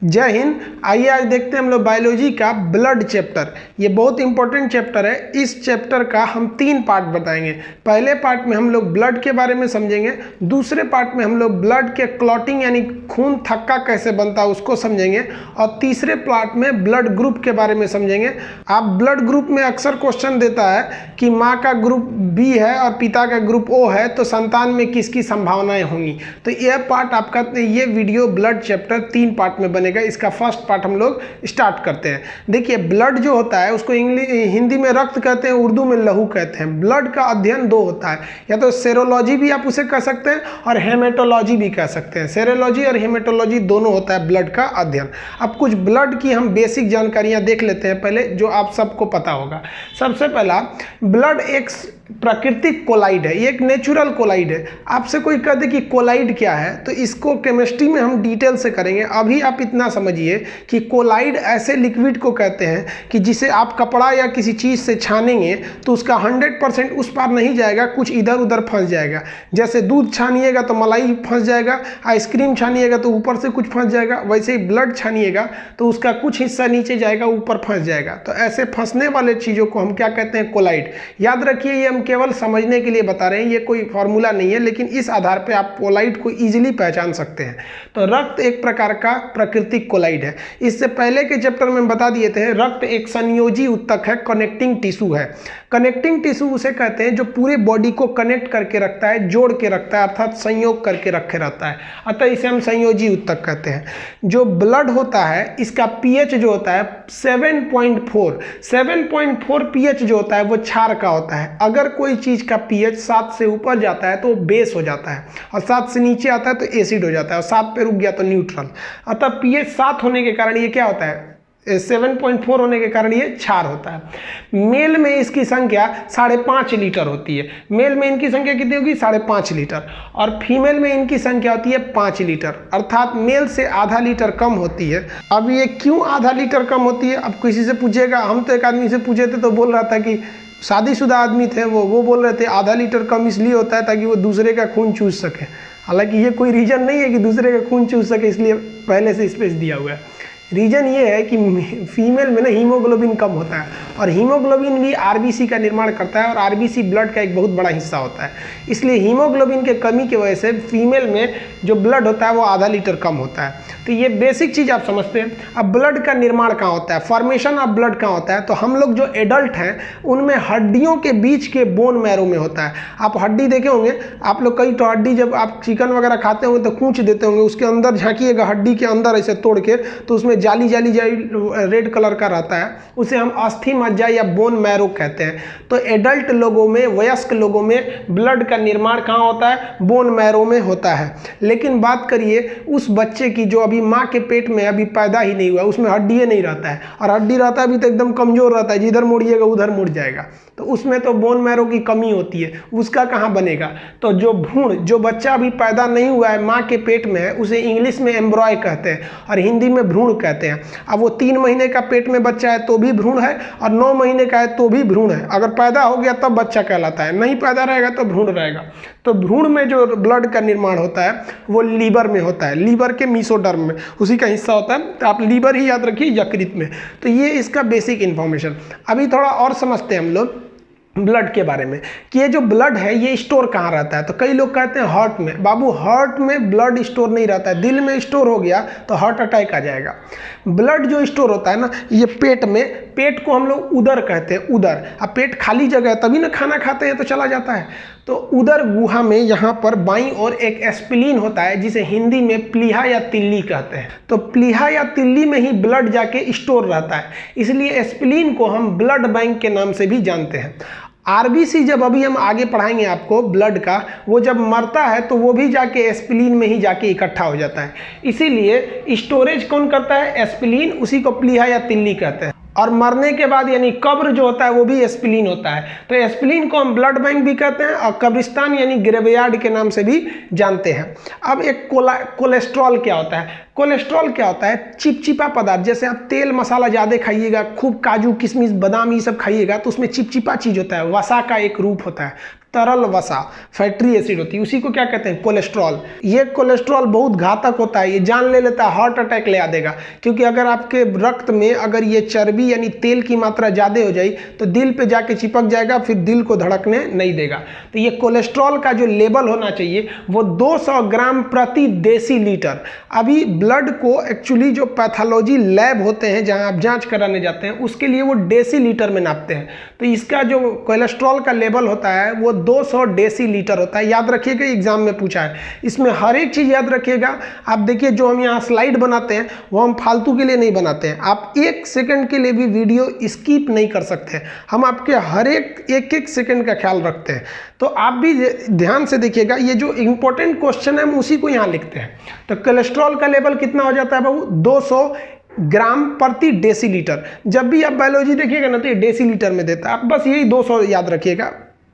जय हिंद। आइए आज देखते हैं हम लोग बायोलॉजी का ब्लड चैप्टर। ये बहुत इंपॉर्टेंट चैप्टर है। इस चैप्टर का हम 3 पार्ट बताएंगे। पहले पार्ट में हम लोग ब्लड के बारे में समझेंगे, दूसरे पार्ट में हम लोग ब्लड के क्लॉटिंग यानी खून थक्का कैसे बनता है उसको समझेंगे, और तीसरे पार्ट में ब्लड ग्रुप के बारे में समझेंगे। आप ब्लड ग्रुप में अक्सर क्वेश्चन देता है कि माँ का ग्रुप बी है और पिता का ग्रुप ओ है तो संतान में किसकी संभावनाएं होंगी। तो यह पार्ट आपका, ये वीडियो ब्लड चैप्टर 3 पार्ट में बनेगा। इसका फर्स्ट पार्ट हम लोग स्टार्ट करते हैं। देखिए, ब्लड जो होता है उसको हिंदी में रक्त कहते हैं, उर्दू में लहू कहते हैं। ब्लड का अध्ययन 2 होता है, या तो सेरोलॉजी भी आप उसे कह सकते हैं और हेमेटोलॉजी भी कह सकते हैं। सेरोलॉजी और हेमेटोलॉजी दोनों होता है ब्लड का अध्ययन। अब कुछ ब्लड की हम बेसिक जानकारियां देख लेते हैं पहले, जो आप सबको पता होगा। सबसे पहला, ब्लड एक प्राकृतिक कोलाइड है, ये एक नेचुरल कोलाइड है। आपसे कोई कह दे कि कोलाइड क्या है तो इसको केमिस्ट्री में हम डिटेल से करेंगे। अभी आप इतना समझिए कि कोलाइड ऐसे लिक्विड को कहते हैं कि जिसे आप कपड़ा या किसी चीज़ से छानेंगे तो उसका 100% उस पार नहीं जाएगा, कुछ इधर उधर फंस जाएगा। जैसे दूध छानिएगा तो मलाई फंस जाएगा, आइसक्रीम छानिएगा तो ऊपर से कुछ फंस जाएगा, वैसे ही ब्लड छानिएगा तो उसका कुछ हिस्सा नीचे जाएगा, ऊपर फंस जाएगा। तो ऐसे फंसने वाले चीज़ों को हम क्या कहते हैं? कोलाइड। याद रखिए, ये केवल समझने के लिए बता रहे हैं, ये कोई फॉर्मूला नहीं है, लेकिन इस आधार पे आप कोलाइड को इजीली पहचान सकते हैं। तो रक्त एक प्रकार का प्राकृतिक कोलाइड है। इससे पहले के चैप्टर में बता दिए थे, रक्त एक संयोजी उत्तक है, कनेक्टिंग टिश्यू है। कनेक्टिंग टिश्यू उसे कहते हैं जो पूरे बॉडी को कनेक्ट करके रखता है, जोड़ के रखता है, अर्थात संयोग करके रखे रहता है। अतः इसे हम संयोजी उत्तक कहते हैं। जो ब्लड होता है इसका पीएच जो होता है 7.4 पीएच जो होता है वो क्षार का होता है। अगर कोई चीज का पीएच 7 से ऊपर जाता है तो वो बेस हो जाता है, और 7 से नीचे आता है तो एसिड हो जाता है, और 7 पे रुक गया तो न्यूट्रल। अतः पीएच 7 होने के कारण ये क्या होता है? 7.4 होने के कारण ये क्षार होता है। मेल में इसकी संख्या 5.5 लीटर होती है। मेल में इनकी संख्या कितनी होगी? 5.5 लीटर। और फीमेल में इनकी संख्या होती है 5 लीटर, अर्थात मेल से आधा लीटर कम होती है। अब ये क्यों आधा लीटर कम होती है? अब किसी से पूछेगा, हम तो एक आदमी से पूछे थे तो बोल रहा था कि शादीशुदा आदमी थे, वो बोल रहे थे आधा लीटर कम इसलिए होता है ताकि वो दूसरे का खून चूस सके। हालांकि ये कोई रीजन नहीं है कि दूसरे का खून चूस सके, इसलिए पहले से स्पेस दिया हुआ है। रीजन ये है कि फीमेल में ना हीमोग्लोबिन कम होता है, और हीमोग्लोबिन भी आरबीसी का निर्माण करता है, और आरबीसी ब्लड का एक बहुत बड़ा हिस्सा होता है। इसलिए हीमोग्लोबिन के कमी की वजह से फीमेल में जो ब्लड होता है वो आधा लीटर कम होता है। तो ये बेसिक चीज़ आप समझते हैं। अब ब्लड का निर्माण कहाँ होता है, फॉर्मेशन ऑफ ब्लड कहाँ होता है? तो हम लोग जो एडल्ट हैं उनमें हड्डियों के बीच के बोन मैरो में होता है। आप हड्डी देखे होंगे, आप लोग कई तो हड्डी जब आप चिकन वगैरह खाते होंगे तो कूच देते होंगे, उसके अंदर झांकिएगा हड्डी के अंदर ऐसे तोड़ के, तो उसमें जाली रेड कलर का रहता है, उसे हम अस्थि मज्जा या बोन मैरो कहते हैं। तो एडल्ट लोगों में, वयस्क लोगों में ब्लड का निर्माण कहाँ होता है? बोन मैरो में होता है। लेकिन बात करिए उस बच्चे की जो अभी माँ के पेट में अभी पैदा ही नहीं हुआ, उसमें हड्डी नहीं रहता है, और हड्डी रहता है अभी तो एकदम कमजोर रहता है, जिधर मुड़िएगा उधर मुड़ जाएगा, तो उसमें तो बोन मैरो की कमी होती है, उसका कहाँ बनेगा? तो जो भ्रूण, जो बच्चा अभी पैदा नहीं हुआ है, माँ के पेट में है, उसे इंग्लिश में एम्ब्रॉय कहते हैं और हिंदी में भ्रूण कहते हैं। अब वो 3 महीने का पेट में बच्चा है तो भी भ्रूण है, और 9 महीने का है तो भी भ्रूण है। अगर पैदा हो गया तब बच्चा कहलाता है, नहीं पैदा रहेगा तो भ्रूण रहेगा। तो भ्रूण में जो ब्लड का निर्माण होता है वो लीवर में होता है, लीवर के मीसोडर्म में, उसी का हिस्सा होता है। तो आप लीवर ही याद रखिए, यकृत में। तो ये इसका बेसिक इंफॉर्मेशन। अभी थोड़ा और समझते हैं हम लोग ब्लड के बारे में कि ये जो ब्लड है ये स्टोर कहाँ रहता है। तो कई लोग कहते हैं हार्ट में। बाबू, हार्ट में ब्लड स्टोर नहीं रहता है, दिल में स्टोर हो गया तो हार्ट अटैक आ जाएगा। ब्लड जो स्टोर होता है ना, ये पेट में, पेट को हम लोग उदर कहते हैं, उदर। अब पेट खाली जगह है तभी ना खाना खाते हैं तो चला जाता है। तो उदर गुहा में यहाँ पर बाईं ओर एक एस्पिलीन होता है, जिसे हिंदी में प्लीहा या तिल्ली कहते हैं। तो प्लीहा या तिल्ली में ही ब्लड जाके स्टोर रहता है, इसलिए एस्पिलीन को हम ब्लड बैंक के नाम से भी जानते हैं। आरबीसी जब अभी हम आगे पढ़ाएंगे आपको ब्लड का, वो जब मरता है तो वो भी जाके एस्पिलीन में ही जाके इकट्ठा हो जाता है। इसीलिए स्टोरेज कौन करता है? एस्पिलीन, उसी को प्लीहा या तिल्ली कहते हैं। और मरने के बाद यानी कब्र जो होता है वो भी एस्पिलीन होता है। तो एस्पिलीन को हम ब्लड बैंक भी कहते हैं, और कब्रिस्तान यानी ग्रेवयार्ड के नाम से भी जानते हैं। अब एक कोलेस्ट्रॉल क्या होता है? कोलेस्ट्रॉल क्या होता है? चिपचिपा पदार्थ। जैसे आप तेल मसाला ज़्यादा खाइएगा, खूब काजू किशमिश बादाम ये सब खाइएगा तो उसमें चिपचिपा चीज़ होता है, वसा का एक रूप होता है। तरल वसा फैटी एसिड होती है, उसी को क्या कहते हैं, कोलेस्ट्रॉल। ये कोलेस्ट्रॉल बहुत घातक होता है, ये जान ले लेता है, हार्ट अटैक ले आ देगा। क्योंकि अगर आपके रक्त में अगर ये चर्बी यानी तेल की मात्रा ज़्यादा हो जाए तो दिल पे जाके चिपक जाएगा, फिर दिल को धड़कने नहीं देगा। तो ये कोलेस्ट्रॉल का जो लेवल होना चाहिए वो 200 ग्राम प्रति डेसीलीटर। अभी ब्लड को एक्चुअली जो पैथोलॉजी लैब होते हैं जहां आप जांच कराने जाते हैं उसके लिए वो डेसीलीटर में नापते हैं। तो इसका जो कोलेस्ट्रॉल का लेवल होता है वो 200 डेसीलीटर होता है। याद रखिएगा, एग्जाम में पूछा है, इसमें हर एक चीज़ याद रखिएगा। आप देखिए जो हम यहाँ स्लाइड बनाते हैं वो हम फालतू के लिए नहीं बनाते हैं। आप 1 सेकंड के लिए भी वीडियो स्किप नहीं कर सकते। हम आपके हर एक सेकंड का ख्याल रखते हैं। तो आप भी ध्यान से देखिएगा, ये जो इंपॉर्टेंट क्वेश्चन है हम उसी को यहाँ लिखते हैं। तो कोलेस्ट्रॉल का लेवल कितना हो जाता है बाबू, 200 ग्राम प्रति डेसीलीटर। जब भी आप बायोलॉजी देखिएगा ना तो ये डेसीलीटर में देता है, आप बस यही 200 याद रखिएगा।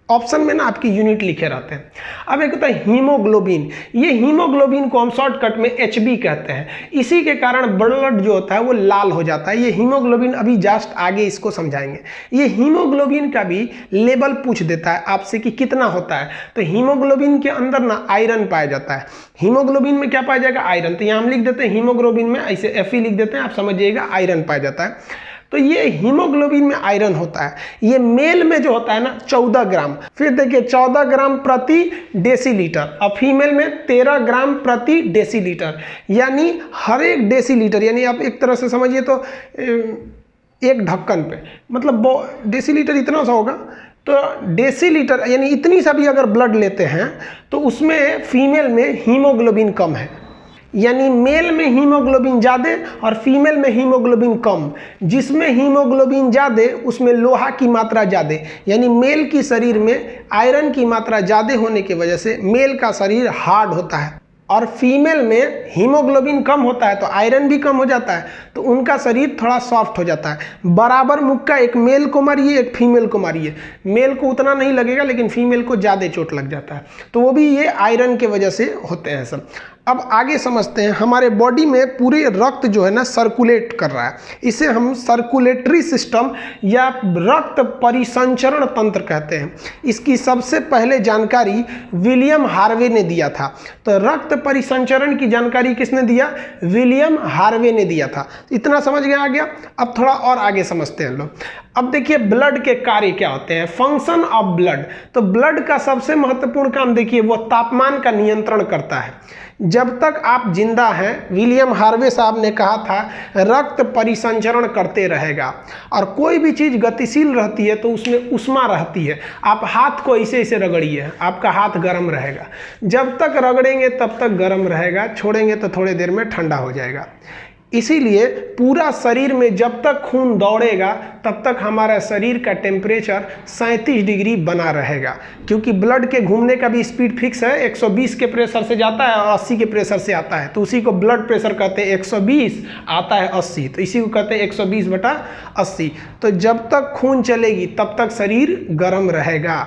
ऑप्शन में ना आपकी यूनिट लिखे रहते हैं। अब एक होता है हीमोग्लोबिन। ये हीमोग्लोबिन को हम शॉर्टकट में HB कहते हैं। इसी के कारण ब्लड जो होता है वो लाल हो जाता है। ये हीमोग्लोबिन अभी जस्ट आगे इसको समझाएंगे। ये हीमोग्लोबिन का भी लेवल पूछ देता है आपसे कि कितना होता है। तो हीमोग्लोबिन के अंदर ना आयरन पाया जाता है। हीमोग्लोबिन में क्या पाया जाएगा, आयरन। तो यहाँ हम लिख देते हैं हीमोग्लोबिन में ऐसे Fe लिख देते हैं, आप समझिएगा आयरन पाया जाता है। तो ये हीमोग्लोबिन में आयरन होता है। ये मेल में जो होता है ना 14 ग्राम। फिर देखिए 14 ग्राम प्रति डेसीलीटर। और फीमेल में 13 ग्राम प्रति डेसीलीटर। यानी हर एक डेसीलीटर, यानी आप एक तरह से समझिए तो एक ढक्कन पे, मतलब डेसीलीटर इतना सा होगा। तो डेसीलीटर यानी इतनी सा भी अगर ब्लड लेते हैं तो उसमें फीमेल में हीमोग्लोबिन कम है। यानी मेल में हीमोग्लोबिन ज़्यादा और फीमेल में हीमोग्लोबिन कम। जिसमें हीमोग्लोबिन ज़्यादा उसमें लोहा की मात्रा ज़्यादा। यानी मेल की शरीर में आयरन की मात्रा ज़्यादा होने की वजह से मेल का शरीर हार्ड होता है, और फीमेल में हीमोग्लोबिन कम होता है तो आयरन भी कम हो जाता है, तो उनका शरीर थोड़ा सॉफ्ट हो जाता है। बराबर मुक्का एक मेल को मारिए एक फीमेल को मारिए, मेल को उतना नहीं लगेगा लेकिन फीमेल को ज़्यादा चोट लग जाता है। तो वो भी ये आयरन के वजह से होते हैं सब। अब आगे समझते हैं, हमारे बॉडी में पूरे रक्त जो है ना सर्कुलेट कर रहा है। इसे हम सर्कुलेटरी सिस्टम या रक्त परिसंचरण तंत्र कहते हैं। इसकी सबसे पहले जानकारी विलियम हार्वे ने दिया था। तो रक्त परिसंचरण की जानकारी किसने दिया, विलियम हार्वे ने दिया था। इतना समझ गया आ गया। अब थोड़ा और आगे समझते हैं लोग। अब देखिए ब्लड के कार्य क्या होते हैं, फंक्शन ऑफ ब्लड। तो ब्लड का सबसे महत्वपूर्ण काम देखिए वो तापमान का नियंत्रण करता है। जब तक आप जिंदा हैं, विलियम हार्वे साहब ने कहा था रक्त परिसंचरण करते रहेगा, और कोई भी चीज़ गतिशील रहती है तो उसमें उष्मा रहती है। आप हाथ को ऐसे ऐसे रगड़िए, आपका हाथ गर्म रहेगा। जब तक रगड़ेंगे तब तक गर्म रहेगा, छोड़ेंगे तो थोड़ी देर में ठंडा हो जाएगा। इसीलिए पूरा शरीर में जब तक खून दौड़ेगा तब तक हमारा शरीर का टेम्परेचर 37 डिग्री बना रहेगा। क्योंकि ब्लड के घूमने का भी स्पीड फिक्स है, 120 के प्रेशर से जाता है और 80 के प्रेशर से आता है। तो उसी को ब्लड प्रेशर कहते हैं। 120 आता है 80, तो इसी को कहते हैं 120/80। तो जब तक खून चलेगी तब तक शरीर गर्म रहेगा।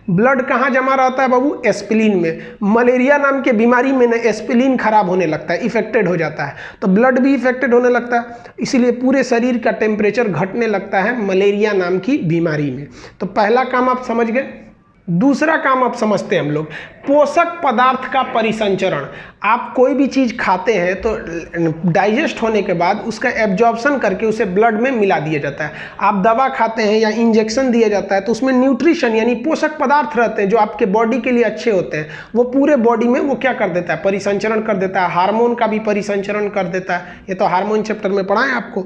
ब्लड कहाँ जमा रहता है बाबू, एस्पिलिन में। मलेरिया नाम के बीमारी में ना एस्पिलिन खराब होने लगता है, इफेक्टेड हो जाता है, तो ब्लड भी इफेक्टेड होने लगता है। इसीलिए पूरे शरीर का टेम्परेचर घटने लगता है मलेरिया नाम की बीमारी में। तो पहला काम आप समझ गए। दूसरा काम आप समझते हैं हम लोग, पोषक पदार्थ का परिसंचरण। आप कोई भी चीज़ खाते हैं तो डाइजेस्ट होने के बाद उसका एब्जॉर्प्शन करके उसे ब्लड में मिला दिया जाता है। आप दवा खाते हैं या इंजेक्शन दिया जाता है तो उसमें न्यूट्रिशन यानी पोषक पदार्थ रहते हैं जो आपके बॉडी के लिए अच्छे होते हैं। वो पूरे बॉडी में वो क्या कर देता है, परिसंचरण कर देता है। हार्मोन का भी परिसंचरण कर देता है, ये तो हार्मोन चैप्टर में पढ़ा है आपको।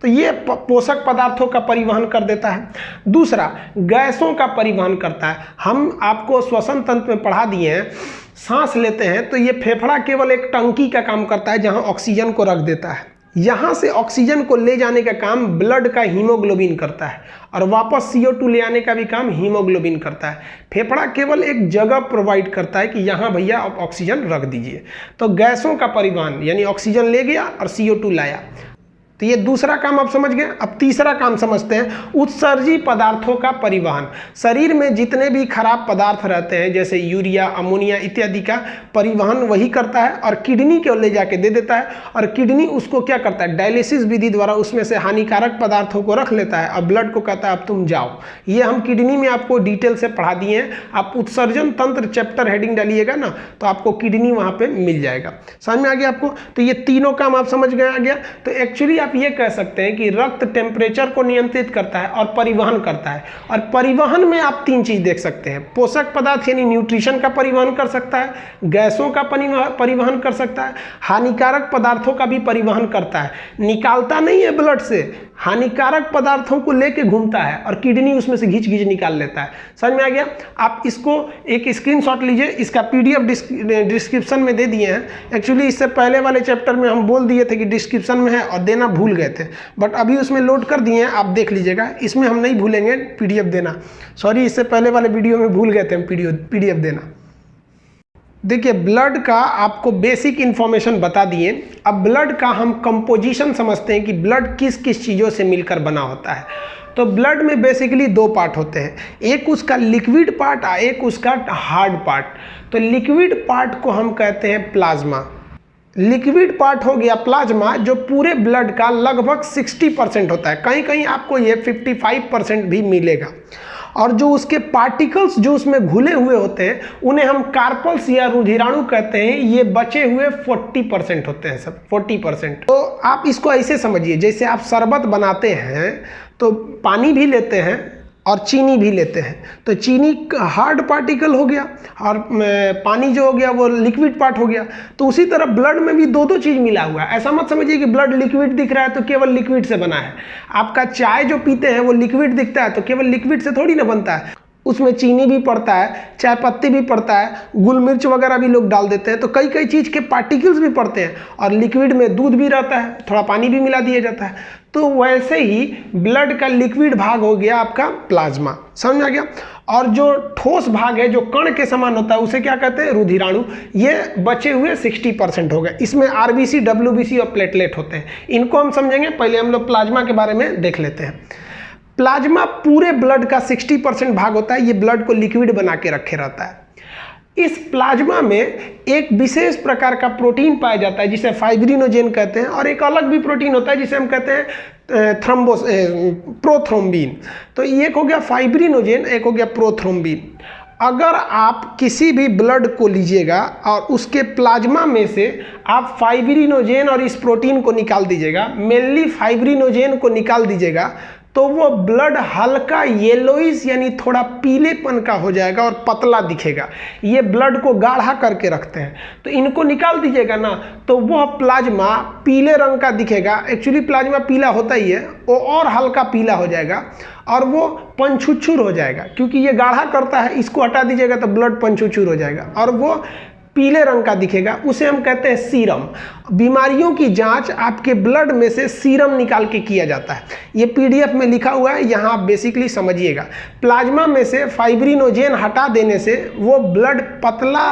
तो ये पोषक पदार्थों का परिवहन कर देता है। दूसरा, गैसों का परिवहन करता है। हम आपको श्वसन तंत्र में पढ़ा दिए हैं, सांस लेते हैं तो ये फेफड़ा केवल एक टंकी का काम करता है जहां ऑक्सीजन को रख देता है। यहाँ से ऑक्सीजन को ले जाने का काम ब्लड का हीमोग्लोबिन करता है, और वापस CO2 ले आने का भी काम हीमोग्लोबिन करता है। फेफड़ा केवल एक जगह प्रोवाइड करता है कि यहाँ भैया आप ऑक्सीजन रख दीजिए। तो गैसों का परिवहन यानी ऑक्सीजन ले गया और CO2 लाया। तो ये दूसरा काम आप समझ गए। अब तीसरा काम समझते हैं, उत्सर्जी पदार्थों का परिवहन। शरीर में जितने भी खराब पदार्थ रहते हैं जैसे यूरिया, अमोनिया इत्यादि का परिवहन वही करता है और किडनी को ले जाके दे देता है, और किडनी उसको क्या करता है, डायलिसिस विधि द्वारा उसमें से हानिकारक पदार्थों को रख लेता है और ब्लड को कहता है अब तुम जाओ। ये हम किडनी में आपको डिटेल से पढ़ा दिए हैं। आप उत्सर्जन तंत्र चैप्टर हेडिंग डालिएगा ना तो आपको किडनी वहाँ पे मिल जाएगा। समझ में आ गया आपको? तो ये तीनों काम आप समझ गए आ गया। तो एक्चुअली आप ये कह सकते हैं कि रक्त टेम्परेचर को नियंत्रित करता है और परिवहन करता है। और परिवहन में आप तीन चीज देख सकते हैं, पोषक पदार्थ यानी न्यूट्रिशन का परिवहन कर सकता है, गैसों का परिवहन कर सकता है, हानिकारक पदार्थों का भी परिवहन करता है। निकालता नहीं है ब्लड से, हानिकारक पदार्थों को लेके घूमता है और किडनी उसमें से घिंच घिंच निकाल लेता है। समझ में आ गया? आप इसको एक स्क्रीनशॉट लीजिए, इसका पीडीएफ डिस्क्रिप्शन में दे दिए हैं। एक्चुअली इससे पहले वाले चैप्टर में हम बोल दिए थे कि डिस्क्रिप्शन में है और देना भूल गए थे, बट अभी उसमें लोड कर दिए हैं, आप देख लीजिएगा। इसमें हम नहीं भूलेंगे पीडीएफ देना, सॉरी इससे पहले वाले वीडियो में भूल गए थे हम पीडीएफ देना। देखिए ब्लड का आपको बेसिक इन्फॉर्मेशन बता दिए। अब ब्लड का हम कंपोजिशन समझते हैं कि ब्लड किस किस चीज़ों से मिलकर बना होता है। तो ब्लड में बेसिकली दो पार्ट होते हैं, एक उसका लिक्विड पार्ट और एक उसका हार्ड पार्ट। तो लिक्विड पार्ट को हम कहते हैं प्लाज्मा। लिक्विड पार्ट हो गया प्लाज्मा, जो पूरे ब्लड का लगभग 60% होता है, कहीं कहीं आपको ये 55% भी मिलेगा। और जो उसके पार्टिकल्स जो उसमें घुले हुए होते हैं उन्हें हम कार्पल्स या रुधिराणु कहते हैं। ये बचे हुए 40% होते हैं, सब 40%। तो आप इसको ऐसे समझिए, जैसे आप शरबत बनाते हैं तो पानी भी लेते हैं और चीनी भी लेते हैं, तो चीनी हार्ड पार्टिकल हो गया और पानी जो हो गया वो लिक्विड पार्ट हो गया। तो उसी तरह ब्लड में भी दो दो चीज़ मिला हुआ है। ऐसा मत समझिए कि ब्लड लिक्विड दिख रहा है तो केवल लिक्विड से बना है। आपका चाय जो पीते हैं वो लिक्विड दिखता है तो केवल लिक्विड से थोड़ी ना बनता है, उसमें चीनी भी पड़ता है, चाय पत्ती भी पड़ता है, गुल मिर्च वगैरह भी लोग डाल देते हैं, तो कई कई चीज़ के पार्टिकल्स भी पड़ते हैं। और लिक्विड में दूध भी रहता है, थोड़ा पानी भी मिला दिया जाता है। तो वैसे ही ब्लड का लिक्विड भाग हो गया आपका प्लाज्मा। समझ में आ गया? और जो ठोस भाग है जो कण के समान होता है उसे क्या कहते हैं, रुधिराणु। ये बचे हुए 60% हो गए। इसमें आरबीसी, डब्ल्यूबीसी और प्लेटलेट होते हैं। इनको हम समझेंगे, पहले हम लोग प्लाज्मा के बारे में देख लेते हैं। प्लाज्मा पूरे ब्लड का 60% भाग होता है, ये ब्लड को लिक्विड बना के रखे रहता है। इस प्लाज्मा में एक विशेष प्रकार का प्रोटीन पाया जाता है जिसे फाइब्रिनोजेन कहते हैं, और एक अलग भी प्रोटीन होता है जिसे हम कहते हैं प्रोथ्रोम्बिन। तो एक हो गया फाइब्रिनोजेन, एक हो गया प्रोथ्रोम्बिन। अगर आप किसी भी ब्लड को लीजिएगा और उसके प्लाज्मा में से आप फाइब्रिनोजेन और इस प्रोटीन को निकाल दीजिएगा, मेनली फाइब्रिनोजेन को निकाल दीजिएगा, तो वो ब्लड हल्का येलोइश यानी थोड़ा पीलेपन का हो जाएगा और पतला दिखेगा। ये ब्लड को गाढ़ा करके रखते हैं। तो इनको निकाल दीजिएगा ना तो वह प्लाज्मा पीले रंग का दिखेगा। एक्चुअली प्लाज्मा पीला होता ही है, वो और हल्का पीला हो जाएगा और वो पंछुछुर हो जाएगा, क्योंकि ये गाढ़ा करता है। इसको हटा दीजिएगा तो ब्लड पंछुछुर हो जाएगा और वो पीले रंग का दिखेगा। उसे हम कहते हैं सीरम। बीमारियों की जांच आपके ब्लड में से सीरम निकाल के किया जाता है। ये पीडीएफ में लिखा हुआ है, यहाँ आप बेसिकली समझिएगा। प्लाज्मा में से फाइब्रिनोजेन हटा देने से वो ब्लड पतला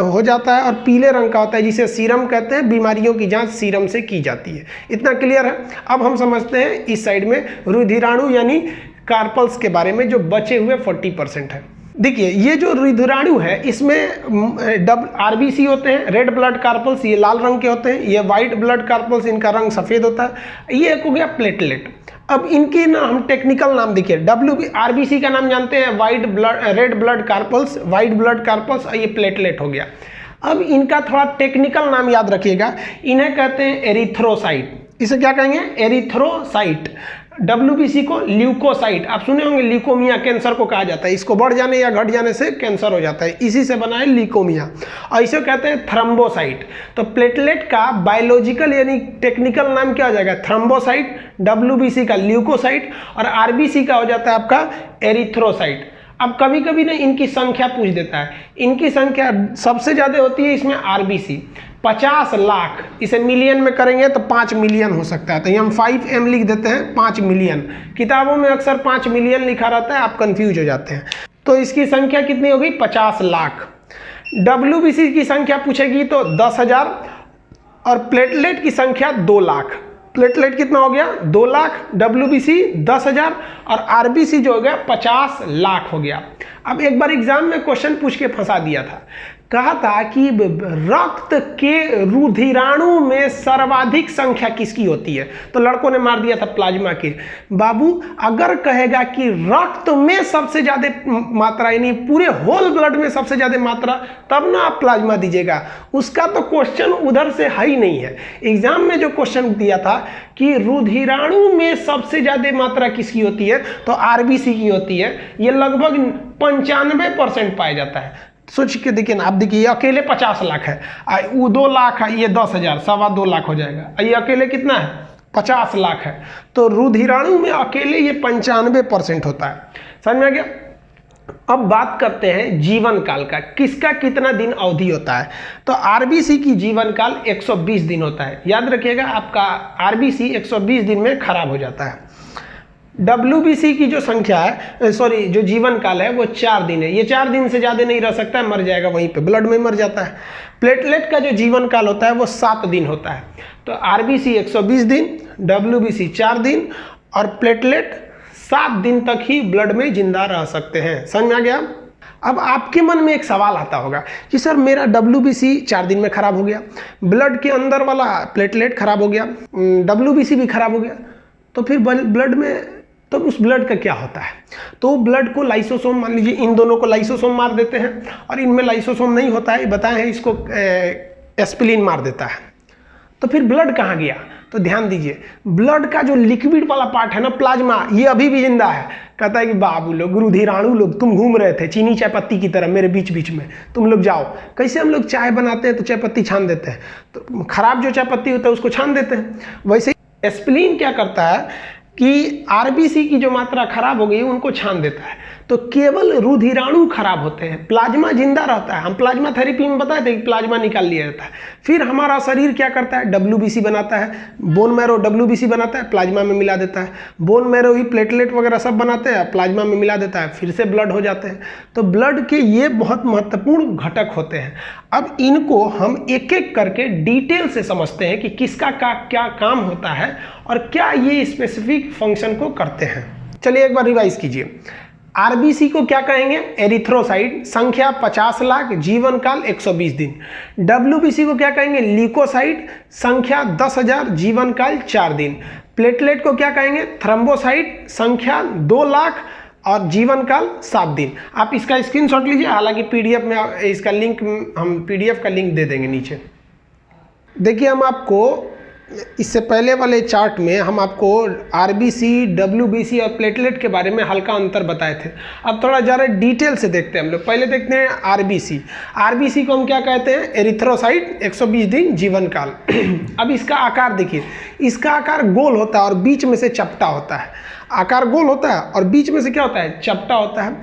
हो जाता है और पीले रंग का होता है, जिसे सीरम कहते हैं। बीमारियों की जांच सीरम से की जाती है। इतना क्लियर है? अब हम समझते हैं इस साइड में रुधिराणु यानी कार्पल्स के बारे में, जो बचे हुए 40% है। देखिए ये जो रुधिराणु है इसमें आरबीसी होते हैं, रेड ब्लड कार्पल्स, ये लाल रंग के होते हैं। ये वाइट ब्लड कार्पल्स, इनका रंग सफ़ेद होता है। ये एक हो गया प्लेटलेट। अब इनके ना हम टेक्निकल नाम देखिए, आरबीसी का नाम जानते हैं, white blood, red blood carpals, white blood carpals, और ये प्लेटलेट हो गया। अब इनका थोड़ा टेक्निकल नाम याद रखिएगा, इन्हें कहते हैं एरिथ्रोसाइट। इसे क्या कहेंगे? एरिथ्रोसाइट। डब्ल्यूबीसी को ल्यूकोसाइट। आप सुने होंगे ल्यूकोमिया कैंसर को कहा जाता है, इसको बढ़ जाने या घट जाने से कैंसर हो जाता है, इसी से बना है ल्यूकोमिया। और इसे कहते हैं थ्रम्बोसाइट। तो प्लेटलेट का बायोलॉजिकल यानी टेक्निकल नाम क्या हो जाएगा? थ्रम्बोसाइट। डब्ल्यूबीसी का ल्यूकोसाइट और आरबीसी का हो जाता है आपका एरिथ्रोसाइट। अब कभी कभी ना इनकी संख्या पूछ देता है। इनकी संख्या सबसे ज़्यादा होती है इसमें आरबीसी, 50 लाख। इसे मिलियन में करेंगे तो 5 मिलियन हो सकता है, तो हम 5M लिख देते हैं, 5 मिलियन। किताबों में अक्सर 5 मिलियन लिखा रहता है, आप कंफ्यूज हो जाते हैं। तो इसकी संख्या कितनी होगी? 50 लाख। डब्ल्यूबीसी की संख्या पूछेगी तो 10,000 और प्लेटलेट की संख्या 2 लाख। प्लेटलेट कितना हो गया 2 लाख, WBC 10,000 और RBC जो हो गया 50 लाख हो गया। अब एक बार एग्जाम में क्वेश्चन पूछ के फंसा दिया था, कहा था कि रक्त के रुधिराणु में सर्वाधिक संख्या किसकी होती है, तो लड़कों ने मार दिया था प्लाज्मा की। बाबू अगर कहेगा कि रक्त में सबसे ज्यादा मात्रा यानी पूरे होल ब्लड में सबसे ज्यादा मात्रा, तब ना आप प्लाज्मा दीजिएगा, उसका तो क्वेश्चन उधर से है ही नहीं है। एग्जाम में जो क्वेश्चन दिया था कि रुधिराणु में सबसे ज्यादा मात्रा किसकी होती है, तो RBC की होती है। ये लगभग 95% पाया जाता है। सोच के देखिए ना, आप देखिए ये अकेले 50 लाख है, वो 2 लाख है, ये 10,000, 2.25 लाख हो जाएगा। ये अकेले कितना है 50 लाख है, तो रुधिराणु में अकेले ये 95% होता है। समझ में आ गया। अब बात करते हैं जीवन काल का, किसका कितना दिन अवधि होता है। तो RBC की जीवन काल 120 दिन होता है। याद रखिएगा आपका RBC 120 दिन में खराब हो जाता है। WBC की जो संख्या है, सॉरी जो जीवन काल है वो 4 दिन है। ये 4 दिन से ज़्यादा नहीं रह सकता है, मर जाएगा वहीं पे, ब्लड में मर जाता है। प्लेटलेट का जो जीवन काल होता है वो 7 दिन होता है। तो RBC 120 दिन, WBC 4 दिन और प्लेटलेट 7 दिन तक ही ब्लड में जिंदा रह सकते हैं। समझ में आ गया। अब आपके मन में एक सवाल आता होगा कि सर मेरा WBC 4 दिन में खराब हो गया, ब्लड के अंदर वाला प्लेटलेट खराब हो गया, WBC भी खराब हो गया, तो फिर ब्लड में तो उस ब्लड का क्या होता है। तो ब्लड को लाइसोसोम, मान लीजिए इन दोनों को लाइसोसोम मार देते हैं और इनमें लाइसोसोम नहीं होता है, बताए हैं, इसको एस्पिलिन मार देता है। तो फिर ब्लड कहाँ गया, तो ध्यान दीजिए, ब्लड का जो लिक्विड वाला पार्ट है ना, प्लाज्मा, ये अभी भी जिंदा है। कहता है कि बाबू लोग, रुधिराणु लोग, तुम घूम रहे थे चीनी चाय पत्ती की तरह मेरे बीच बीच में, तुम लोग जाओ। कैसे हम लोग चाय बनाते हैं तो चाय पत्ती छान देते हैं, तो खराब जो चाय पत्ती होता है उसको छान देते हैं। वैसे एस्पिलिन क्या करता है कि RBC की जो मात्रा खराब हो गई उनको छान देता है। तो केवल रुधिराणु खराब होते हैं, प्लाज्मा जिंदा रहता है। हम प्लाज्मा थेरेपी में बताए थे कि प्लाज्मा निकाल लिया जाता है। फिर हमारा शरीर क्या करता है, WBC बनाता है, बोन मैरो WBC बनाता है, प्लाज्मा में मिला देता है। बोन मैरो ही प्लेटलेट वगैरह सब बनाते हैं, प्लाज्मा में मिला देता है, फिर से ब्लड हो जाते हैं। तो ब्लड के ये बहुत महत्वपूर्ण घटक होते हैं। अब इनको हम एक एक करके डिटेल से समझते हैं कि किसका क्या काम होता है और क्या ये स्पेसिफिक फंक्शन को करते हैं। चलिए एक बार रिवाइज कीजिए। RBC को क्या कहेंगे, एरिथ्रोसाइट, संख्या 50 लाख, जीवन काल 120 दिन। WBC को क्या कहेंगे, ल्यूकोसाइट, संख्या 10,000, जीवन काल 4 दिन। प्लेटलेट को क्या कहेंगे, थ्रोम्बोसाइट, संख्या 2 लाख और जीवन काल 7 दिन। आप इसका स्क्रीनशॉट लीजिए, हालांकि PDF में इसका लिंक, हम PDF का लिंक दे देंगे नीचे। देखिए हम आपको इससे पहले वाले चार्ट में हम आपको RBC, WBC और प्लेटलेट के बारे में हल्का अंतर बताए थे। अब थोड़ा ज़्यादा डिटेल से देखते हैं हम लोग। पहले देखते हैं RBC। RBC को हम क्या कहते हैं, एरिथ्रोसाइट, 120 दिन, जीवन काल। अब इसका आकार देखिए, इसका आकार गोल होता है और बीच में से चपटा होता है। आकार गोल होता है और बीच में से क्या होता है, चपटा होता है।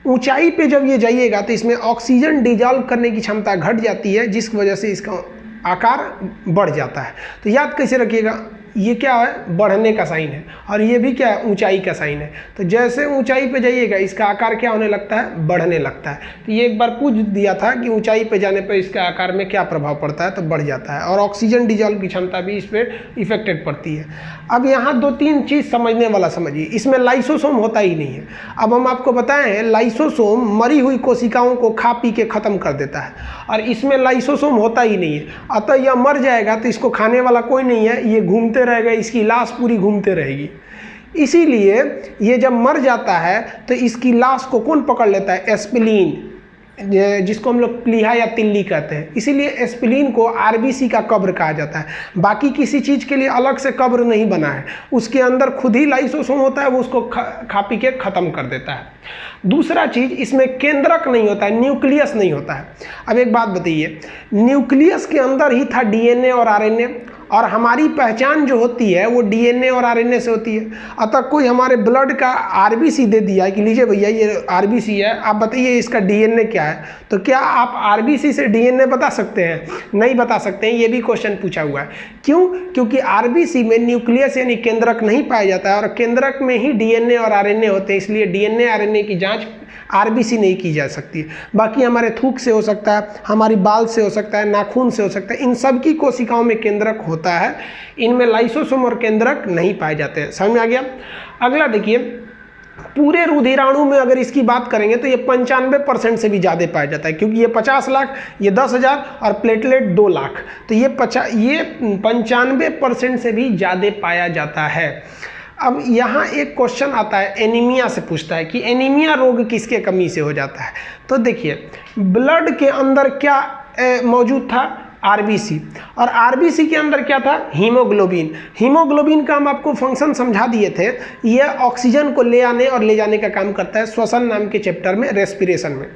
ऊंचाई पे जब ये जाइएगा तो इसमें ऑक्सीजन डिजॉल्व करने की क्षमता घट जाती है, जिसकी वजह से इसका आकार बढ़ जाता है। तो याद कैसे रखिएगा, ये क्या है, बढ़ने का साइन है और ये भी क्या है, ऊंचाई का साइन है। तो जैसे ऊंचाई पे जाइएगा इसका आकार क्या होने लगता है, बढ़ने लगता है। तो ये एक बार पूछ दिया था कि ऊंचाई पे जाने पे इसके आकार में क्या प्रभाव पड़ता है, तो बढ़ जाता है। और ऑक्सीजन डिजॉल्व की क्षमता भी इस पर इफेक्टेड पड़ती है। अब यहाँ 2-3 चीज़ समझने वाला समझिए। इसमें लाइसोसोम होता ही नहीं है। अब हम आपको बताए हैं, लाइसोसोम मरी हुई कोशिकाओं को खा पी के ख़त्म कर देता है और इसमें लाइसोसोम होता ही नहीं है। अतः यह मर जाएगा तो इसको खाने वाला कोई नहीं है, ये घूमते रहेगा, इसकी लाश पूरी घूमते रहेगी। इसीलिए ये जब मर जाता है तो इसकी लाश को कौन पकड़ लेता है, एस्पिलिन, जिसको हम लोग प्लीहा या तिल्ली कहते हैं। इसीलिए एस्पिलिन को RBC का कब्र कहा जाता है। बाकी किसी चीज़ के लिए अलग से कब्र नहीं बना है, उसके अंदर खुद ही लाइसोसोम होता है, वो उसको खा पी के ख़त्म कर देता है। दूसरा चीज़, इसमें केंद्रक नहीं होता है, न्यूक्लियस नहीं होता है। अब एक बात बताइए, न्यूक्लियस के अंदर ही था DNA और RNA, और हमारी पहचान जो होती है वो DNA और RNA से होती है। अतः कोई हमारे ब्लड का RBC दे दिया कि लीजिए भैया ये RBC है, आप बताइए इसका DNA क्या है, तो क्या आप RBC से DNA बता सकते हैं? नहीं बता सकते हैं। ये भी क्वेश्चन पूछा हुआ है। क्यों? क्योंकि RBC में न्यूक्लियस यानी केंद्रक नहीं पाया जाता है और केंद्रक में ही DNA और RNA होते हैं, इसलिए DNA RNA की जाँच RBC नहीं की जा सकती। बाकी हमारे थूक से हो सकता है, हमारी बाल से हो सकता है, नाखून से हो सकता है, इन सब की कोशिकाओं में केंद्रक होता है। होता है, इनमें लाइसोसोम और केंद्रक नहीं पाए जाते हैं। समझ में आ गया। अगला देखिए, पूरे रुधिराणु में अगर इसकी बात करेंगे तो ये 95% से भी ज़्यादा पाया जाता है, क्योंकि ये 50 लाख, ये 10,000 और प्लेटलेट 2 लाख, तो ये 95% से भी ज़्यादा पाया जाता है। अब यहाँ एक क्वेश्चन आता है, एनीमिया से पूछता है कि एनीमिया रोग किसके कमी से हो जाता है। तो देखिए, ब्लड के अंदर क्या मौजूद था, आरबीसी, और आरबीसी के अंदर क्या था, हीमोग्लोबिन। हीमोग्लोबिन का हम आपको फंक्शन समझा दिए थे, यह ऑक्सीजन को ले आने और ले जाने का काम करता है, श्वसन नाम के चैप्टर में, रेस्पिरेशन में।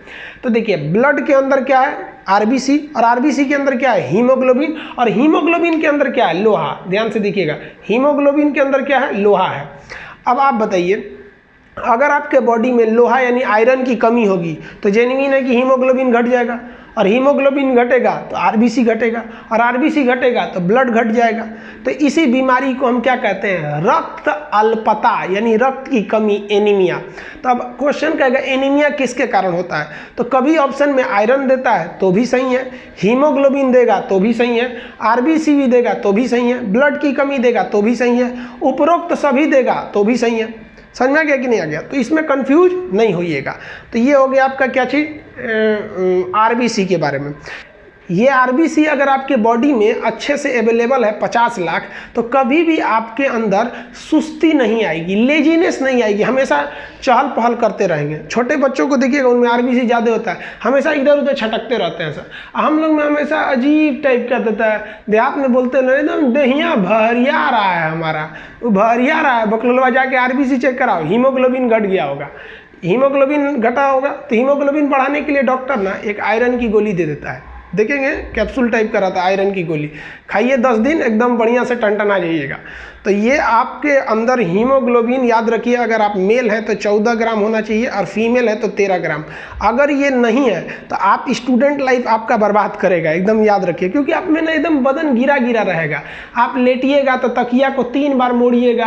तो देखिए, ब्लड के अंदर क्या है, आरबीसी, और आरबीसी के अंदर क्या है, हीमोग्लोबिन, और हीमोग्लोबिन के अंदर क्या है, लोहा। ध्यान से देखिएगा, हीमोग्लोबिन के अंदर क्या है, लोहा है। अब आप बताइए, अगर आपके बॉडी में लोहा यानी आयरन की कमी होगी तो जेन्युइन है कि हीमोग्लोबिन घट जाएगा, और हीमोग्लोबिन घटेगा तो आरबीसी घटेगा, और आरबीसी घटेगा तो ब्लड घट जाएगा। तो इसी बीमारी को हम क्या कहते हैं, रक्त अल्पता यानी रक्त की कमी, एनीमिया। तो अब क्वेश्चन कहेगा एनीमिया किसके कारण होता है, तो कभी ऑप्शन में आयरन देता है तो भी सही है, हीमोग्लोबिन देगा तो भी सही है, आरबीसी भी देगा तो भी सही है, ब्लड की कमी देगा तो भी सही है, उपरोक्त सभी देगा तो भी सही है। समझ में आ गया कि नहीं आ गया, तो इसमें कंफ्यूज नहीं होइएगा। तो ये हो गया आपका क्या चीज़, आरबीसी के बारे में। ये आरबीसी अगर आपके बॉडी में अच्छे से अवेलेबल है 50 लाख, तो कभी भी आपके अंदर सुस्ती नहीं आएगी, लेजीनेस नहीं आएगी, हमेशा चहल पहल करते रहेंगे। छोटे बच्चों को देखिएगा, उनमें आरबीसी ज़्यादा होता है, हमेशा इधर उधर छटकते रहते हैं सर। हम लोग में हमेशा अजीब टाइप का देता है, देहात में बोलते ना एकदम दहिया भरिया रहा है, हमारा वो भरिया रहा है। बकलोलवा जाके आरबीसी चेक कराओ, हीमोग्लोबिन घट गया होगा, हीमोग्लोबिन घटा होगा। तो हीमोग्लोबिन बढ़ाने के लिए डॉक्टर ना एक आयरन की गोली दे देता है, देखेंगे कैप्सूल टाइप का रहता है, आयरन की गोली खाइए 10 दिन, एकदम बढ़िया से टनटना जाइएगा। तो ये आपके अंदर हीमोग्लोबिन, याद रखिए, अगर आप मेल हैं तो 14 ग्राम होना चाहिए और फीमेल है तो 13 ग्राम। अगर ये नहीं है तो आप स्टूडेंट लाइफ आपका बर्बाद करेगा, एकदम याद रखिए, क्योंकि आप में ना एकदम बदन गिरा गिरा रहेगा। आप लेटिएगा तो तकिया को 3 बार मोड़िएगा,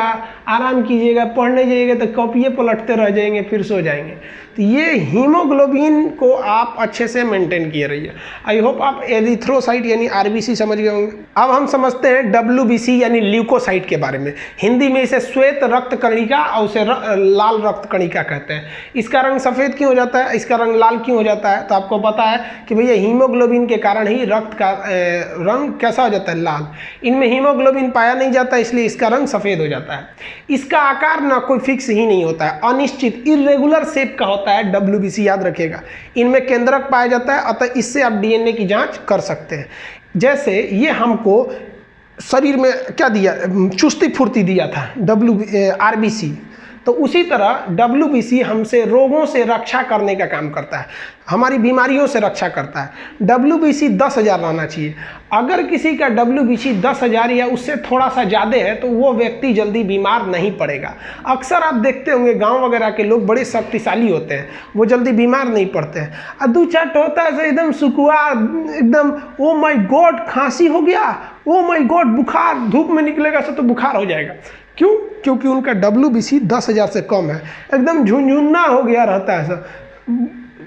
आराम कीजिएगा, पढ़ने जाइएगा तो कॉपिए पलटते रह जाएंगे, फिर सो जाएंगे। तो ये हीमोग्लोबिन को आप अच्छे से मेंटेन किए रहिए। आई होप आप एरिथ्रोसाइट यानी आरबीसी समझ गए होंगे। अब हम समझते हैं डब्ल्यूबीसी यानी ल्यूकोसाइट के बारे में। हिंदी में इसे श्वेत रक्त कणिका और उसे लाल रक्त कणिका कहते हैं। इसका रंग सफ़ेद क्यों हो जाता है, इसका रंग लाल क्यों हो जाता है, तो आपको पता है कि भैया हीमोग्लोबिन के कारण ही रक्त का रंग कैसा हो जाता है, लाल। इनमें हीमोग्लोबिन पाया नहीं जाता, इसलिए इसका रंग सफ़ेद हो जाता है। इसका आकार ना कोई फिक्स ही नहीं होता है, अनिश्चित इर्रेगुलर शेप का होता है डब्ल्यूबीसी, याद रखिएगा। इनमें केंद्रक पाया जाता है, अतः इससे आप डीएनए की जांच कर सकते हैं। जैसे ये हमको शरीर में क्या दिया, चुस्ती फुर्ती दिया था आरबीसी, तो उसी तरह डब्ल्यूबीसी हमसे रोगों से रक्षा करने का काम करता है, हमारी बीमारियों से रक्षा करता है। डब्ल्यूबीसी 10,000 रहना चाहिए। अगर किसी का डब्ल्यूबीसी 10,000 या उससे थोड़ा सा ज़्यादा है तो वो व्यक्ति जल्दी बीमार नहीं पड़ेगा। अक्सर आप देखते होंगे गांव वगैरह के लोग बड़े शक्तिशाली होते हैं, वो जल्दी बीमार नहीं पड़ते हैं। अदू चट होता है एकदम सुकुआ, एकदम ओ माय गॉड खांसी हो गया, ओ माय गॉड बुखार, धूप में निकलेगा तो बुखार हो जाएगा। क्यों? क्योंकि उनका डब्ल्यूबीसी 10,000 से कम है, एकदम झुंझुन्ना हो गया रहता है सब,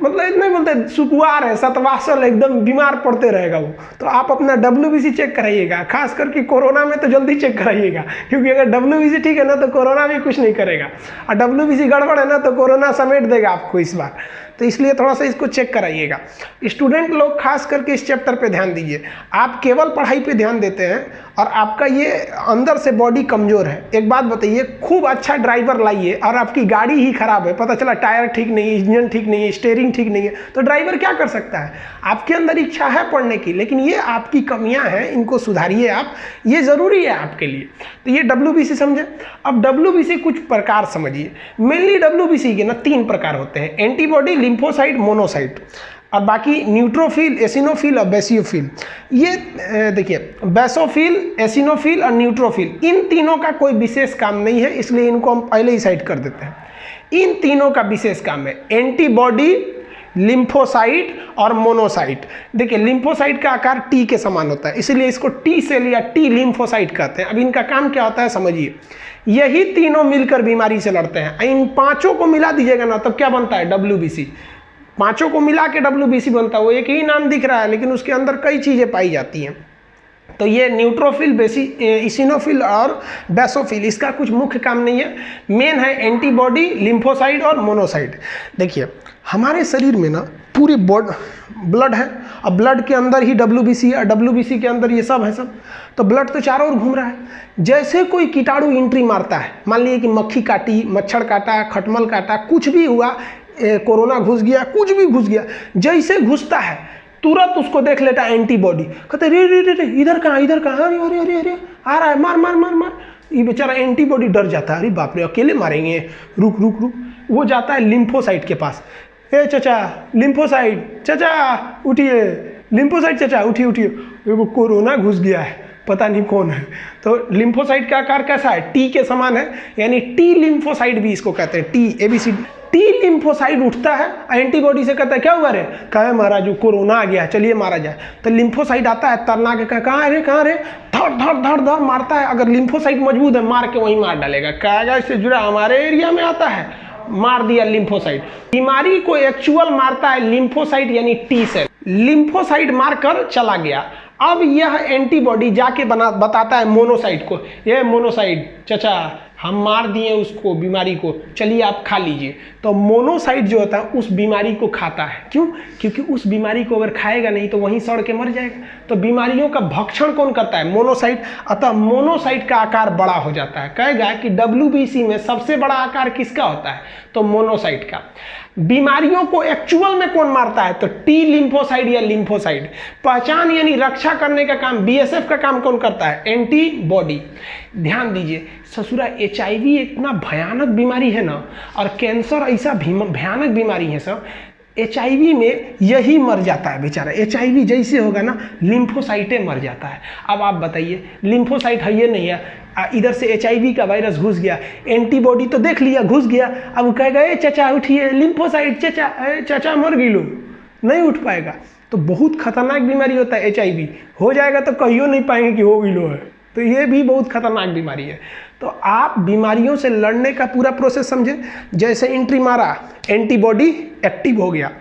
मतलब इतना बोलते सुकुआर है, सतवासल, एकदम बीमार पड़ते रहेगा वो। तो आप अपना डब्ल्यूबीसी चेक कराइएगा, खास करके कोरोना में तो जल्दी चेक कराइएगा, क्योंकि अगर डब्ल्यूबीसी ठीक है ना तो कोरोना भी कुछ नहीं करेगा, और डब्ल्यूबीसी गड़बड़ है ना तो कोरोना समेट देगा आपको इस बार। तो इसलिए थोड़ा सा इसको चेक कराइएगा। स्टूडेंट लोग खास करके इस चैप्टर पे ध्यान दीजिए। आप केवल पढ़ाई पे ध्यान देते हैं और आपका ये अंदर से बॉडी कमज़ोर है। एक बात बताइए, खूब अच्छा ड्राइवर लाइए और आपकी गाड़ी ही खराब है, पता चला टायर ठीक नहीं है, इंजन ठीक नहीं है, स्टीयरिंग ठीक नहीं है, तो ड्राइवर क्या कर सकता है? आपके अंदर इच्छा है पढ़ने की, लेकिन ये आपकी कमियां हैं, इनको सुधारिए आप, ये ज़रूरी है आपके लिए। तो ये डब्ल्यूबीसी समझे। अब डब्ल्यूबीसी कुछ प्रकार समझिए। मेनली डब्ल्यूबीसी के ना 3 प्रकार होते हैं, एंटीबॉडी, लिम्फोसाइट, मोनोसाइट, और बाकी न्यूट्रोफिल, एसिनोफिल और बेसियोफिल। ये देखिए, बेसोफिल, एसिनोफिल और न्यूट्रोफिल, इन तीनों का कोई विशेष काम नहीं है, इसलिए इनको हम पहले ही साइड कर देते हैं। इन तीनों का विशेष काम है एंटीबॉडी, लिम्फोसाइट और मोनोसाइट। देखिए, लिम्फोसाइट का आकार टी के समान होता है, इसलिए इसको टी सेल या टी लिम्फोसाइट कहते हैं। अब इनका काम क्या होता है समझिए। यही तीनों मिलकर बीमारी से लड़ते हैं। इन पांचों को मिला दीजिएगा ना, तब क्या बनता है? डब्ल्यूबीसी। पांचों को मिला के डब्ल्यूबीसी बनता है। वो एक ही नाम दिख रहा है, लेकिन उसके अंदर कई चीज़ें पाई जाती हैं। तो ये न्यूट्रोफिल, इसिनोफिल और बेसोफिल, इसका कुछ मुख्य काम नहीं है। मेन है एंटीबॉडी, लिम्फोसाइट और मोनोसाइट। देखिए हमारे शरीर में ना पूरे ब्लड है, और ब्लड के अंदर ही WBC और WBC के अंदर ये सब है सब। तो ब्लड तो चारों ओर घूम रहा है। जैसे कोई कीटाणु एंट्री मारता है, मान लीजिए कि मक्खी काटी, मच्छर काटा, खटमल काटा, कुछ भी हुआ, कोरोना घुस गया, कुछ भी घुस गया, जैसे घुसता है तुरंत उसको देख लेता है एंटीबॉडी, कहते रे रे रे इधर कहाँ, इधर कहाँ, अरे अरे अरे अरे आ रहा है, मार मार मार मार। ये बेचारा एंटीबॉडी डर जाता है, अरे बाप रे अकेले मारेंगे, रुक रुक रुक। वो जाता है लिम्फोसाइट के पास, ए चाचा लिम्फोसाइट, चाचा उठिए, लिम्फोसाइट चाचा उठिए उठिए, वो कोरोना घुस गया है, पता नहीं कौन है। तो लिम्फोसाइट का आकार कैसा है, टी के समान है, यानी टी लिम्फोसाइट भी इसको कहते हैं, टी ABC। टी लिम्फोसाइट उठता है, एंटीबॉडी से कहता है क्या हुआ रे, कहा महाराज जो कोरोना आ गया, चलिए मारा जाए। तो लिम्फोसाइट आता है तरना के, कहाँ रे कहाँ रे, धड़ धड़ धड़ धड़ मारता है। अगर लिम्फोसाइट मजबूत है मार के वहीं मार डालेगा, कहेगा इससे जुड़ा हमारे एरिया में आता है, मार दिया लिम्फोसाइट। बीमारी को एक्चुअल मारता है लिम्फोसाइट यानी टी सेल। लिम्फोसाइट मारकर चला गया, अब यह एंटीबॉडी जाके बताता है मोनोसाइट को, ये मोनोसाइट चाचा हम मार दिए उसको, बीमारी को, चलिए आप खा लीजिए। तो मोनोसाइट जो होता है उस बीमारी को खाता है। क्यों? क्योंकि उस बीमारी को अगर खाएगा नहीं तो वहीं सड़ के मर जाएगा। तो बीमारियों का भक्षण कौन करता है? मोनोसाइट। अतः मोनोसाइट का आकार बड़ा हो जाता है। कहेगा कि WBC में सबसे बड़ा आकार किसका होता है? तो मोनोसाइट का। बीमारियों को एक्चुअल में कौन मारता है? तो टी लिम्फोसाइट या लिम्फोसाइट। पहचान यानी रक्षा करने का काम BSF का काम कौन करता है? एंटीबॉडी। ध्यान दीजिए ससुरा, HIV इतना भयानक बीमारी है ना, और कैंसर ऐसा भयानक बीमारी है सब, HIV में यही मर जाता है बेचारा। HIV जैसे होगा ना, लिम्फोसाइटे मर जाता है। अब आप बताइए, लिम्फोसाइट है ये नहीं है, इधर से HIV का वायरस घुस गया, एंटीबॉडी तो देख लिया घुस गया, अब कहेगा ए चाचा उठिए, लिम्फोसाइट चाचा, चाचा मर गई लो, नहीं उठ पाएगा। तो बहुत खतरनाक बीमारी होता है HIV। हो जाएगा तो कहियो नहीं पाएंगे कि हो गई लो है। तो ये भी बहुत खतरनाक बीमारी है। तो आप बीमारियों से लड़ने का पूरा प्रोसेस समझे। जैसे एंट्री मारा, एंटीबॉडी एक्टिव हो गया,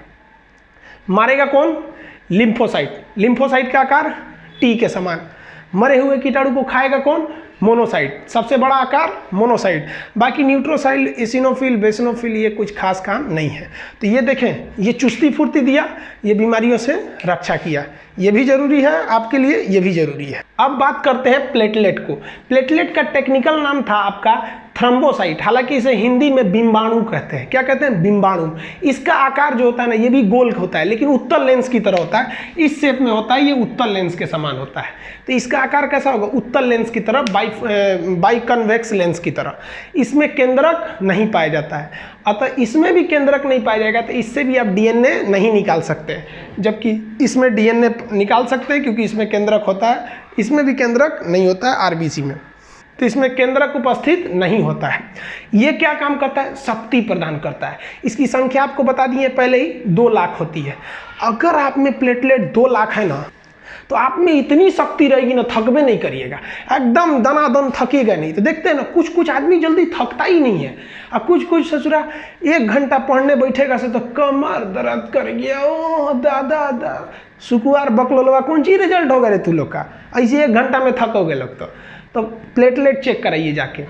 मारेगा कौन? लिम्फोसाइट। लिम्फोसाइट का आकार टी के समान। मरे हुए कीटाणु को खाएगा कौन? मोनोसाइट। सबसे बड़ा आकार मोनोसाइट। बाकी न्यूट्रोसाइल, इसिनोफिल, बेसिनोफिल ये कुछ खास काम नहीं है। तो ये देखें, ये चुस्ती फुर्ती दिया, ये बीमारियों से रक्षा किया, ये भी जरूरी है आपके लिए, ये भी जरूरी है। अब बात करते हैं प्लेटलेट को। प्लेटलेट का टेक्निकल नाम था आपका थ्रोम्बोसाइट, हालांकि इसे हिंदी में बिंबाणु कहते हैं। क्या कहते हैं? बिंबाणु। इसका आकार जो होता है ना, ये भी गोल होता है, लेकिन उत्तल लेंस की तरह होता है, इस शेप में होता है, ये उत्तल लेंस के समान होता है। तो इसका आकार कैसा होगा? उत्तल लेंस की तरह, बाइकन्वेक्स लेंस की तरह। इसमें केंद्रक नहीं पाया जाता है, अतः इसमें भी केंद्रक नहीं पाया जाएगा, तो इससे भी आप DNA नहीं निकाल सकते, जबकि इसमें DNA निकाल सकते हैं क्योंकि इसमें केंद्रक होता है। इसमें भी केंद्रक नहीं होता है RBC में, तो इसमें केंद्रक उपस्थित नहीं होता है। ये क्या काम करता है? शक्ति प्रदान करता है। इसकी संख्या आपको बता दी है पहले ही, 2 लाख होती है। अगर आप में प्लेटलेट 2 लाख है ना, तो आप में इतनी शक्ति रहेगी ना, थकबे नहीं करिएगा, एकदम दनादन थकेगा नहीं। तो देखते हैं ना, कुछ कुछ आदमी जल्दी थकता ही नहीं है, और कुछ कुछ ससुरा 1 घंटा पढ़ने बैठेगा से तो कमर दर्द कर गया, ओ दादा दा सुकुआर बकलोलवा कौन सी रिजल्ट होगा रे तू लोग का, ऐसे 1 घंटा में थकोगे लोग। तो प्लेटलेट चेक कराइए जाके।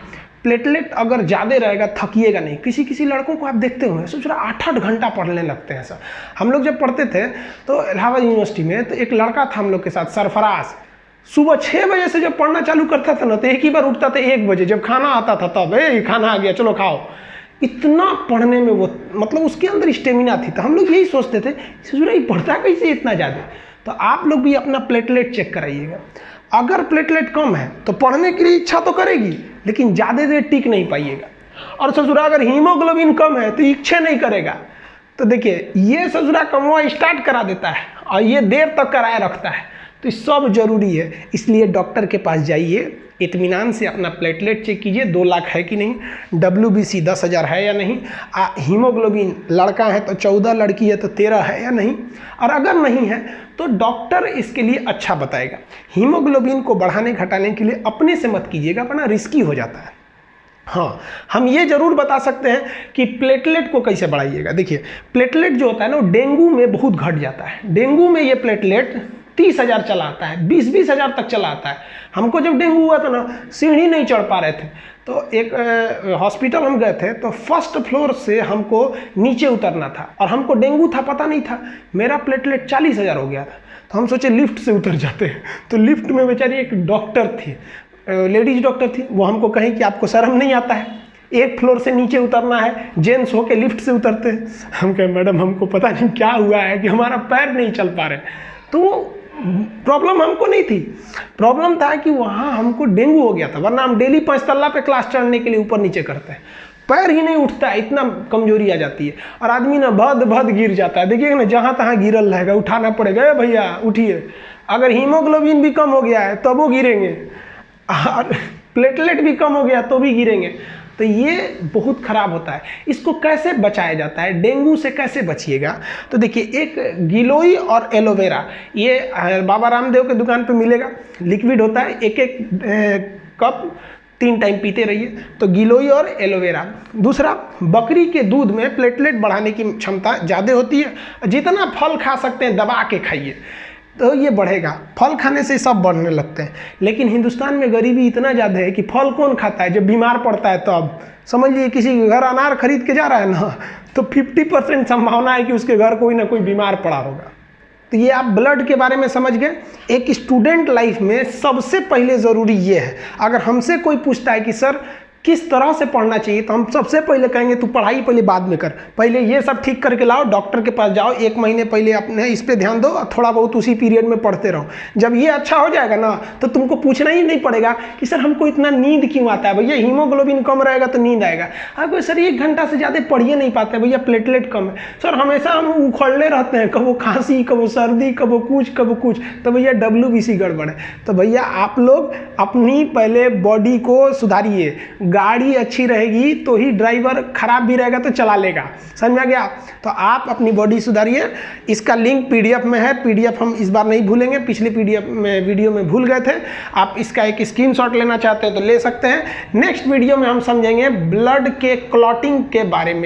प्लेटलेट अगर ज़्यादा रहेगा थकिएगा नहीं। किसी किसी लड़कों को आप देखते होंगे सोच रहा 8-8 घंटा पढ़ने लगते हैं सर। हम लोग जब पढ़ते थे तो इलाहाबाद यूनिवर्सिटी में, तो एक लड़का था हम लोग के साथ, सरफराज। सुबह 6 बजे से जब पढ़ना चालू करता था ना, तो एक ही बार उठता था 1 बजे, जब खाना आता था तब, खाना आ गया चलो खाओ। इतना पढ़ने में वो, मतलब उसके अंदर स्टेमिना थी। तो हम लोग यही सोचते थे ससुरा ये पढ़ता कैसे इतना ज़्यादा। तो आप लोग भी अपना प्लेटलेट चेक कराइएगा। अगर प्लेटलेट कम है तो पढ़ने के लिए इच्छा तो करेगी, लेकिन ज़्यादा देर टिक नहीं पाइएगा। और ससुरा अगर हीमोग्लोबिन कम है तो इच्छा नहीं करेगा। तो देखिए, ये ससुरा कमवा स्टार्ट करा देता है और ये देर तक कराए रखता है। तो सब जरूरी है, इसलिए डॉक्टर के पास जाइए, इत्मीनान से अपना प्लेटलेट चेक कीजिए 2 लाख है कि नहीं, WBC 10,000 है या नहीं, हीमोग्लोबिन लड़का है तो 14, लड़की है तो 13 है या नहीं। और अगर नहीं है तो डॉक्टर इसके लिए अच्छा बताएगा। हीमोग्लोबिन को बढ़ाने घटाने के लिए अपने से मत कीजिएगा, वरना रिस्की हो जाता है। हाँ, हम ये जरूर बता सकते हैं कि प्लेटलेट को कैसे बढ़ाइएगा। देखिए, प्लेटलेट जो होता है ना, वो डेंगू में बहुत घट जाता है। डेंगू में ये प्लेटलेट 30,000 चला आता है, 20-20 हज़ार तक चला आता है। हमको जब डेंगू हुआ था ना, सीढ़ी नहीं चढ़ पा रहे थे, तो एक हॉस्पिटल हम गए थे, तो फर्स्ट फ्लोर से हमको नीचे उतरना था और हमको डेंगू था, पता नहीं था। मेरा प्लेटलेट 40,000 हो गया था, तो हम सोचे लिफ्ट से उतर जाते हैं। तो लिफ्ट में बेचारी एक डॉक्टर थी, लेडीज डॉक्टर थी, वो हमको कहीं कि आपको शर्म नहीं आता है, एक फ्लोर से नीचे उतरना है, जेंट्स होके लिफ्ट से उतरते हैं। हम कहे मैडम हमको पता नहीं क्या हुआ है कि हमारा पैर नहीं चल पा रहे। तो प्रॉब्लम हमको नहीं थी, प्रॉब्लम था कि वहाँ हमको डेंगू हो गया था, वरना हम डेली 5 तल्ला पे क्लास चढ़ने के लिए ऊपर नीचे करते हैं, पैर ही नहीं उठता है, इतना कमजोरी आ जाती है और आदमी ना भद भद गिर जाता है। देखिएगा ना, जहाँ तहाँ गिरल रहेगा, उठाना पड़ेगा, भैया उठिए। अगर हीमोग्लोबिन भी कम हो गया है तब वो गिरेंगे, और प्लेटलेट भी कम हो गया तो भी गिरेंगे। तो ये बहुत खराब होता है। इसको कैसे बचाया जाता है, डेंगू से कैसे बचिएगा? तो देखिए, एक गिलोई और एलोवेरा, ये बाबा रामदेव के दुकान पे मिलेगा, लिक्विड होता है, एक एक कप 3 टाइम पीते रहिए। तो गिलोई और एलोवेरा। दूसरा, बकरी के दूध में प्लेटलेट बढ़ाने की क्षमता ज़्यादा होती है, जितना फल खा सकते हैं दबा के खाइए तो ये बढ़ेगा। फल खाने से सब बढ़ने लगते हैं, लेकिन हिंदुस्तान में गरीबी इतना ज़्यादा है कि फल कौन खाता है? जब बीमार पड़ता है तो अब समझ लीजिए, किसी के घर अनार खरीद के जा रहा है ना, तो 50% संभावना है कि उसके घर कोई ना कोई बीमार पड़ा होगा। तो ये आप ब्लड के बारे में समझ गए। एक स्टूडेंट लाइफ में सबसे पहले ज़रूरी ये है, अगर हमसे कोई पूछता है कि सर किस तरह से पढ़ना चाहिए, तो हम सबसे पहले कहेंगे तू पढ़ाई पहले बाद में कर, पहले ये सब ठीक करके लाओ, डॉक्टर के पास जाओ, 1 महीने पहले अपने इस पे ध्यान दो और थोड़ा बहुत उसी पीरियड में पढ़ते रहो। जब ये अच्छा हो जाएगा ना, तो तुमको पूछना ही नहीं पड़ेगा कि सर हमको इतना नींद क्यों आता है। भैया हीमोग्लोबिन कम रहेगा तो नींद आएगा। अब सर 1 घंटा से ज़्यादा पढ़िए नहीं पाते, भैया प्लेटलेट कम है। सर हमेशा हम उखड़ले रहते हैं, कबो खांसी, कबो सर्दी, कबो कुछ, तो भैया WBC गड़बड़ है। तो भैया आप लोग अपनी पहले बॉडी को सुधारिए। गाड़ी अच्छी रहेगी तो ही ड्राइवर, खराब भी रहेगा तो चला लेगा, समझ आ गया? तो आप अपनी बॉडी सुधारिए। इसका लिंक PDF में है, PDF हम इस बार नहीं भूलेंगे, पिछले PDF में वीडियो में भूल गए थे। आप इसका एक स्क्रीनशॉट लेना चाहते हैं तो ले सकते हैं। नेक्स्ट वीडियो में हम समझेंगे ब्लड के क्लॉटिंग के बारे में।